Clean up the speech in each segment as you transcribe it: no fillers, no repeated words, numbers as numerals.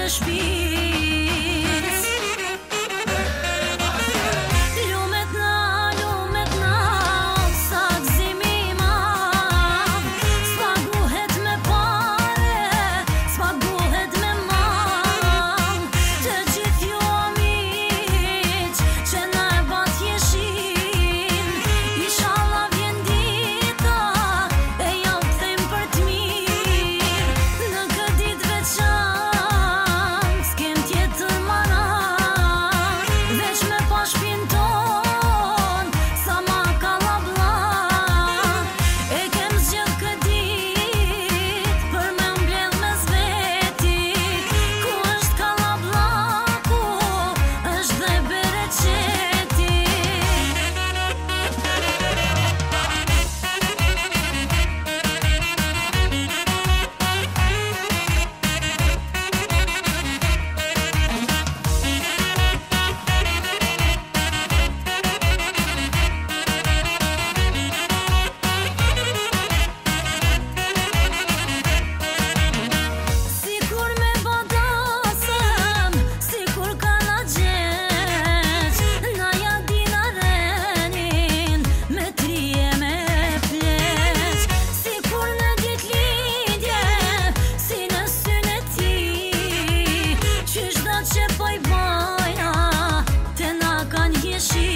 të shpis. Lumet na, sa gëzimi ma, s'paguhet me pare, s'paguhet me mam. Të gjithë ju amiq që na e bat jeshin, inshallah vjen dita e ja u kthejm për t'mirë. Në këtë ditë veçantë s'kem tjetër maram, veç me pa shpin ton sa ma kallabllak. E kem zgjedh këtë ditë për me mbledh mes veti, ku është kallallaku është dhe bereqeti. Sikur me badasëm, sikur kana gjeq, na ja dina renin me trije me pleq. Sikur në ditëlindje, si në syne ti, qysh do që po i bajna te na kan jeshi.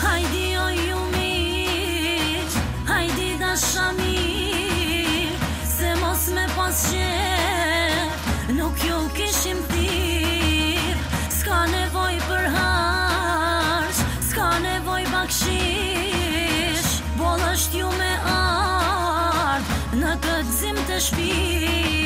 Hajdi o ju miq, hajdi dasha mirë, se mos me pas qef nuk ju kishim thirr. S'ka nevoj për harq, s'ka nevoj bakshish, boll është ju me ardh në këtë zim të shpis.